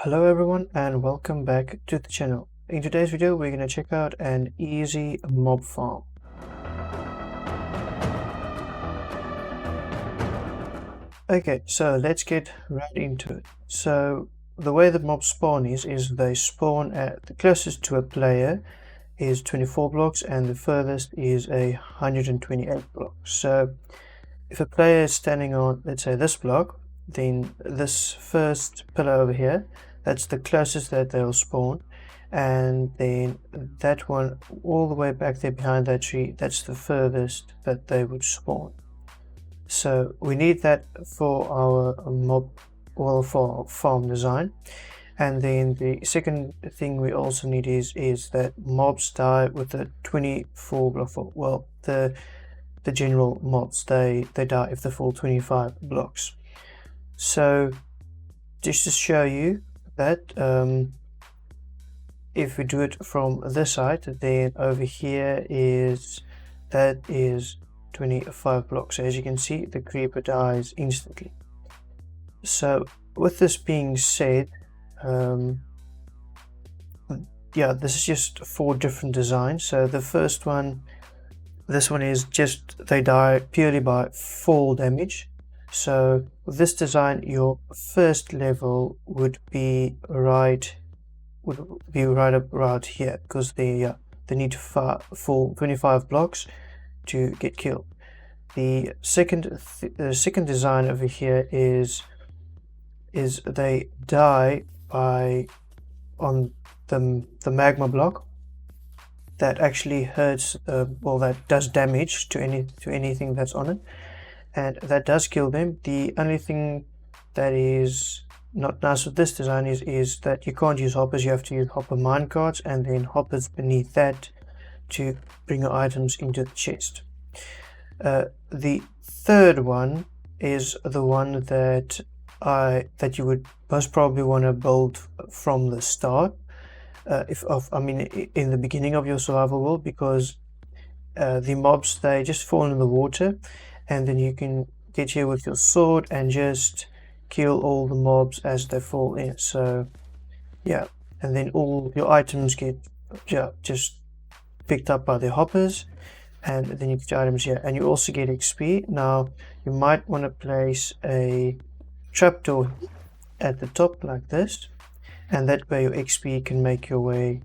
Hello everyone and welcome back to the channel. In today's video we're going to check out an easy mob farm. Okay, so let's get right into it. So the way the mobs spawn is they spawn at the closest to a player is 24 blocks and the furthest is 128 blocks. So if a player is standing on, let's say, this block, then this first pillar over here, that's the closest that they'll spawn, and then that one all the way back there behind that tree, that's the furthest that they would spawn. So we need that for our mob, or for our farm design. And then the second thing we also need is that mobs die with a 24 block, well, the general mobs, they die if they fall 25 blocks. So just to show you that if we do it from this side, then over here is 25 blocks. So as you can see, the creeper dies instantly. So with this being said, yeah, this is just 4 different designs. So the first one, this one is just they die purely by fall damage. So with this design, your first level would be right about here, because they need to fall 25 blocks to get killed. The second design over here is they die by on the magma block. That actually hurts, well, that does damage to anything that's on it, and that does kill them. The only thing that is not nice with this design is that you can't use hoppers. You have to use hopper minecarts and then hoppers beneath that to bring your items into the chest. The third one is the one that you would most probably want to build from the start, in the beginning of your survival world, because the mobs, they just fall in the water, and then you can get here with your sword and just kill all the mobs as they fall in. So yeah, and then all your items get just picked up by the hoppers, and then you get your items here, and you also get XP. Now you might want to place a trapdoor at the top like this, and that way your XP can make your way,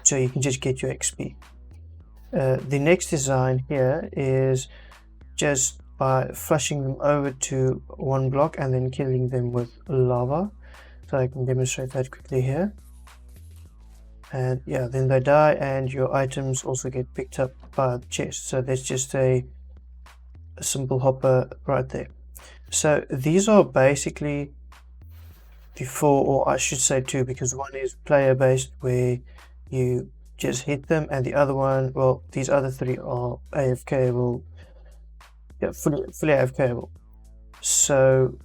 so you can just get your XP. The next design here is just by flushing them over to one block and then killing them with lava. So I can demonstrate that quickly here. And yeah, then they die and your items also get picked up by the chest. So there's just a simple hopper right there. So these are basically the 4, or I should say 2, because one is player based where you just hit them, and the other one, well, these other 3 are AFKable. Yeah, fully AFKable. So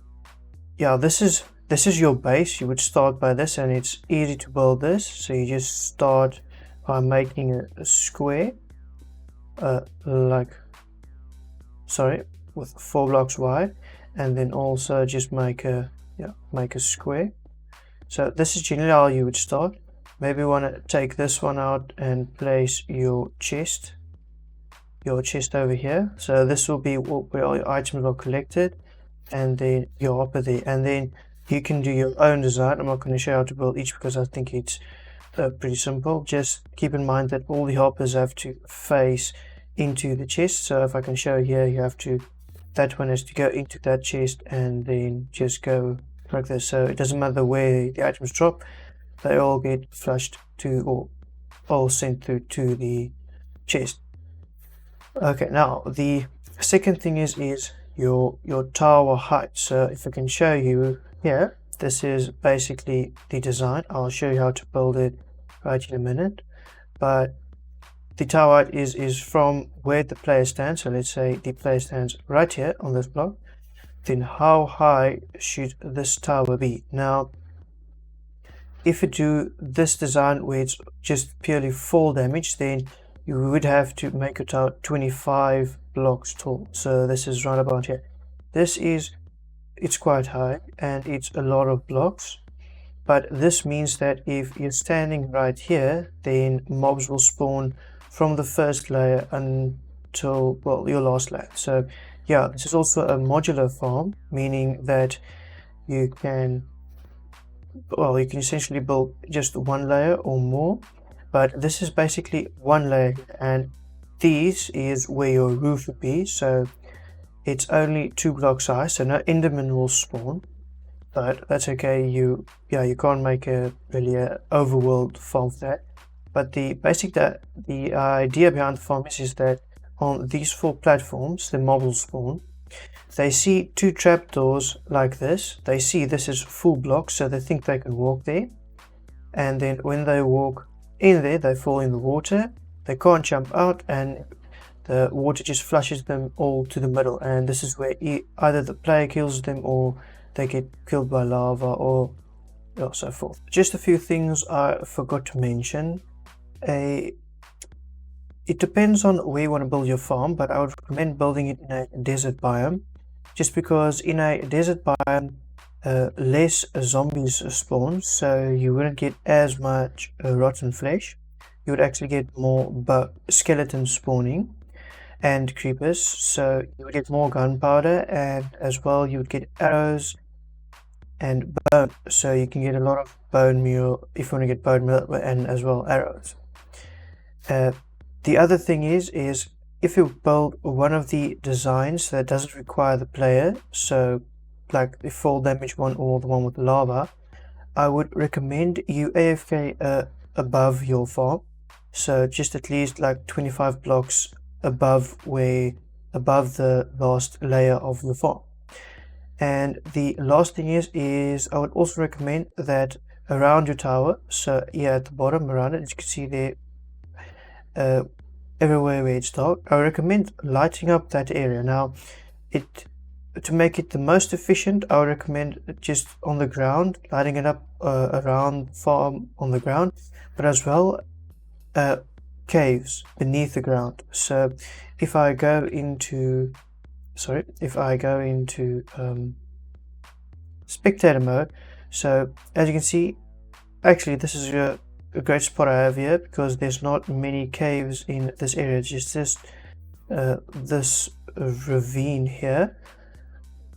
yeah, this is your base. You would start by this, and it's easy to build this. So you just start by making a square, with 4 blocks wide, and then also just make a square. So this is generally how you would start. Maybe you want to take this one out and place your chest over here. So this will be where all your items are collected, and then your hopper there, and then you can do your own design. I'm not going to show you how to build each because I think it's pretty simple. Just keep in mind that all the hoppers have to face into the chest. So if I can show here, that one has to go into that chest and then just go like this. So it doesn't matter where the items drop, they all get flushed to, or all sent through to the chest. Okay, now the second thing is your tower height. So if I can show you here, this is basically the design. I'll show you how to build it right in a minute, but the tower height is from where the player stands. So let's say the player stands right here on this block, then how high should this tower be? Now if you do this design where it's just purely fall damage, then you would have to make a tower 25 blocks tall. So this is right about here. It's quite high and it's a lot of blocks. but this means that if you're standing right here, then mobs will spawn from the first layer until, well, your last layer. So yeah, this is also a modular farm, meaning that you can, well, you can essentially build just one layer or more, but this is basically one layer, and these is where your roof would be. So it's only 2 blocks high, so no enderman will spawn, but that's okay. You can't make a really overworld farm for that. But the idea behind the farm is that on these 4 platforms the mob will spawn. They see 2 trapdoors like this. They see this is full blocks, so they think they can walk there, and then when they walk in there they fall in the water. They can't jump out, and the water just flushes them all to the middle, and this is where either the player kills them or they get killed by lava or so forth. Just a few things I forgot to mention. It depends on where you want to build your farm, but I would recommend building it in a desert biome, just because in a desert biome less zombies spawn, so you wouldn't get as much rotten flesh. You would actually get more skeletons spawning and creepers, so you would get more gunpowder, and as well you would get arrows and bone, so you can get a lot of bone meal if you want to get bone meal, and as well arrows. The other thing is if you build one of the designs that doesn't require the player, so like the fall damage one or the one with lava, I would recommend you AFK above your farm, so just at least like 25 blocks above the last layer of the farm. And the last thing is I would also recommend that around your tower, so yeah, at the bottom around it, as you can see there, everywhere where it's dark, I recommend lighting up that area. Now, to make it the most efficient, I would recommend just on the ground, lighting it up around farm on the ground, but as well caves beneath the ground. So if I go into spectator mode, so as you can see, actually this is a great spot I have here, because there's not many caves in this area. It's just this ravine here,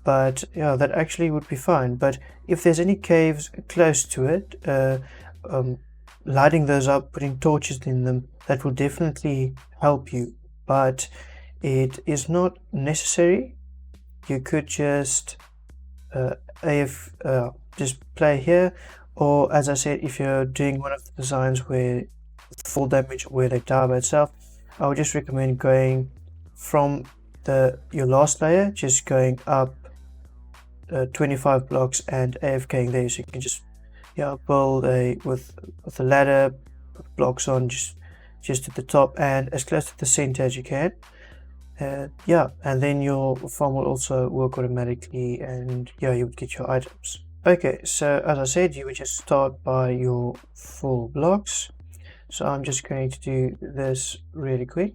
but yeah, that actually would be fine. But if there's any caves close to it, lighting those up, putting torches in them, that will definitely help you, but it is not necessary. You could just just play here, or as I said, if you're doing one of the designs where full damage, where they die by itself, I would just recommend going from your last layer, just going up 25 blocks and AFKing there, so you can just build with a ladder, put blocks on just at the top and as close to the center as you can. And then your farm will also work automatically, and you would get your items. Okay, so as I said, you would just start by your 4 blocks. So I'm just going to do this really quick.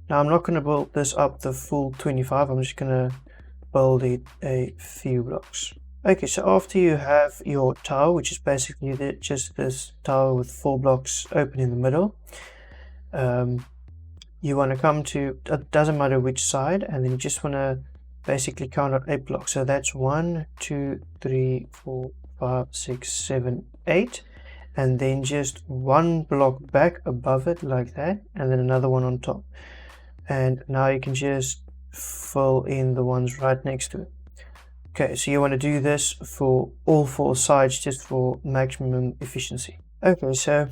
Now I'm not going to build this up the full 25, I'm just going to build it a few blocks. Okay, so after you have your tower, which is basically just this tower with 4 blocks open in the middle, you want to come to, it doesn't matter which side, and then you just want to basically count out 8 blocks. So that's 1, 2, 3, 4, 5, 6, 7, 8, and then just 1 block back above it like that, and then another one on top. And now you can just fill in the ones right next to it. Okay, so you want to do this for all 4 sides, just for maximum efficiency. Okay, so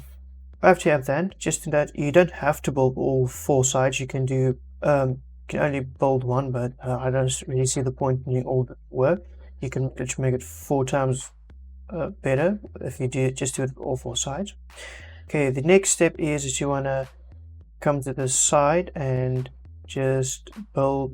after you have that, just that you don't have to build all 4 sides. You can do can only build one, but I don't really see the point in doing all the work. You can just make it 4 times better if you just do it all 4 sides. Okay, the next step is you want to come to the side and just build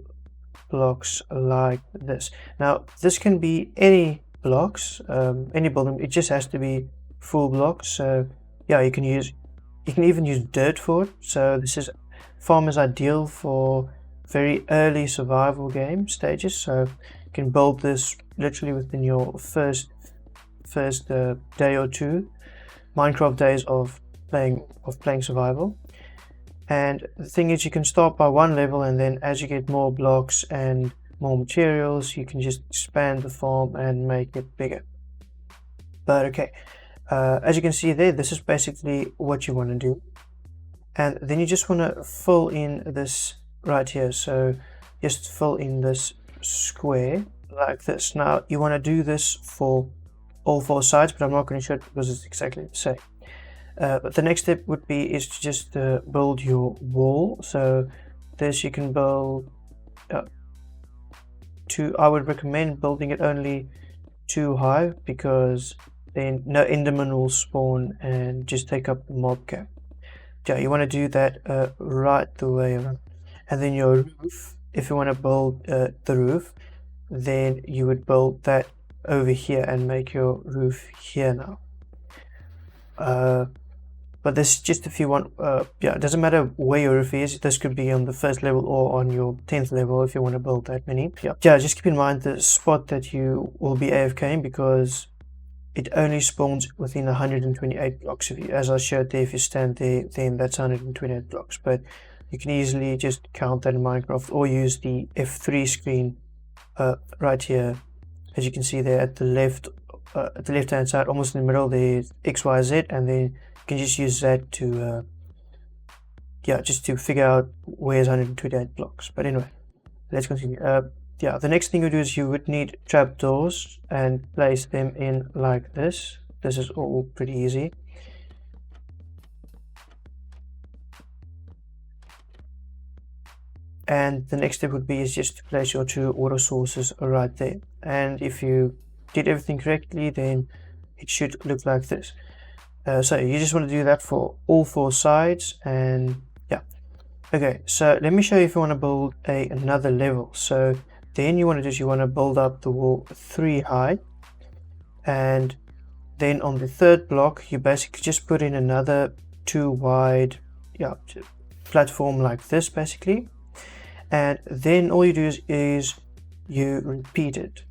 blocks like this. Now this can be any blocks, any building. It just has to be full blocks. So yeah, you can even use dirt for it. So this farm is ideal for very early survival game stages. So you can build this literally within your first first day or two, Minecraft days of playing survival. And the thing is, you can start by one level, and then as you get more blocks and more materials, you can just expand the farm and make it bigger. But okay, as you can see there, this is basically what you want to do. And then you just want to fill in this right here. So just fill in this square like this. Now you want to do this for all 4 sides, but I'm not going to show it because it's exactly the same. But the next step would be is to just build your wall. So this you can build I would recommend building it only 2 high, because then no enderman will spawn and just take up the mob cap. Yeah, you want to do that right the way around. And then your roof, if you want to build the roof, then you would build that over here and make your roof here now. But this is just if you want, yeah, it doesn't matter where your roof is. This could be on the 1st level or on your 10th level if you want to build that many. Yeah, just keep in mind the spot that you will be AFKing, because it only spawns within 128 blocks of you. As I showed there, if you stand there, then that's 128 blocks. But you can easily just count that in Minecraft, or use the F3 screen right here. As you can see there at the left hand side, almost in the middle, there's XYZ, and then you can just use that to just to figure out where's 128 blocks. But anyway, let's continue. Yeah, the next thing you do is you would need trapdoors and place them in like this. This is all pretty easy. And the next step would be is just to place your 2 water sources right there. And if you did everything correctly, then it should look like this. So you just want to do that for all 4 sides, and yeah. Okay, so let me show you if you want to build another level. So then you want to do is you want to build up the wall 3 high, and then on the 3rd block you basically just put in another 2 wide platform like this basically. And then all you do is you repeat it.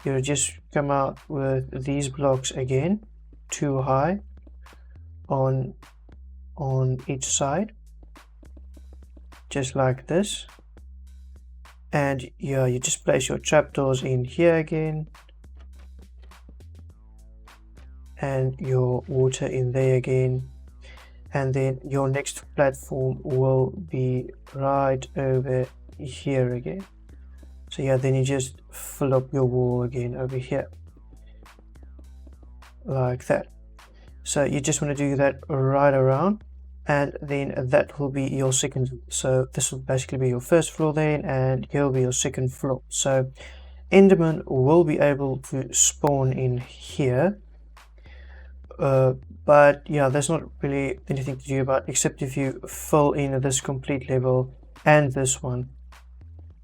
You just come out with these blocks again, 2 high on each side, just like this. And yeah, you just place your trapdoors in here again, and your water in there again, and then your next platform will be right over here again. So yeah, then you just fill up your wall again over here like that. So you just want to do that right around, and then that will be your second. So this will basically be your 1st floor then, and here will be your 2nd floor. So enderman will be able to spawn in here, but yeah, there's not really anything to do about it, except if you fill in this complete level and this one,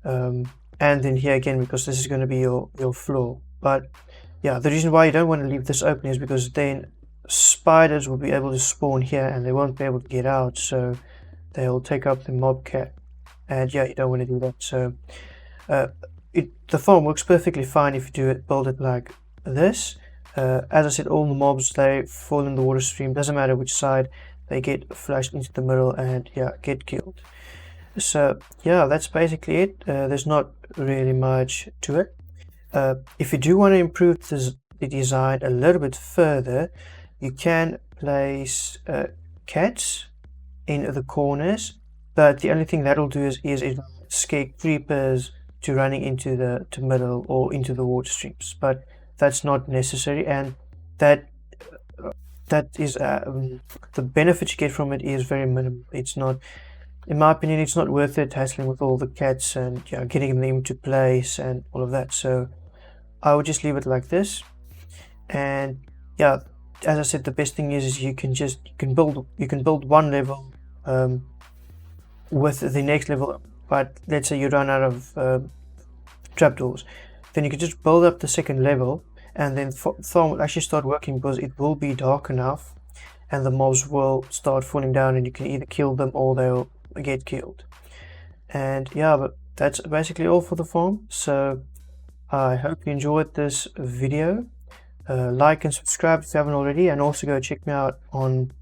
and then here again, because this is going to be your floor. But yeah, the reason why you don't want to leave this open is because then spiders will be able to spawn here and they won't be able to get out, so they'll take up the mob cap, and yeah, you don't want to do that. So the farm works perfectly fine if you build it like this. As I said, all the mobs, they fall in the water stream, doesn't matter which side, they get flushed into the middle and yeah, get killed. So yeah, that's basically it. There's not really much to it. If you do want to improve the design a little bit further, you can place cats in the corners, but the only thing that'll do is it scare creepers to running into the middle or into the water streams. But that's not necessary, and that is the benefit you get from it is very minimal. It's not, in my opinion, it's not worth it hassling with all the cats and getting them to place and all of that. So I would just leave it like this. And yeah, as I said, the best thing is you can build one level with the next level. But let's say you run out of trapdoors, then you can just build up the 2nd level, and then farm will actually start working, because it will be dark enough and the mobs will start falling down, and you can either kill them or they'll get killed. And yeah, but that's basically all for the farm. So I hope you enjoyed this video. Like and subscribe if you haven't already, and also go check me out on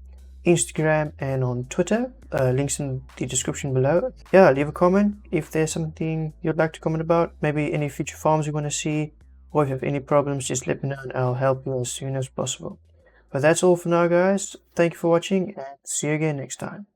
Instagram and on Twitter. Links in the description below. Yeah, leave a comment if there's something you'd like to comment about, maybe any future farms you want to see, or if you have any problems, just let me know and I'll help you as soon as possible. But that's all for now, guys. Thank you for watching, and see you again next time.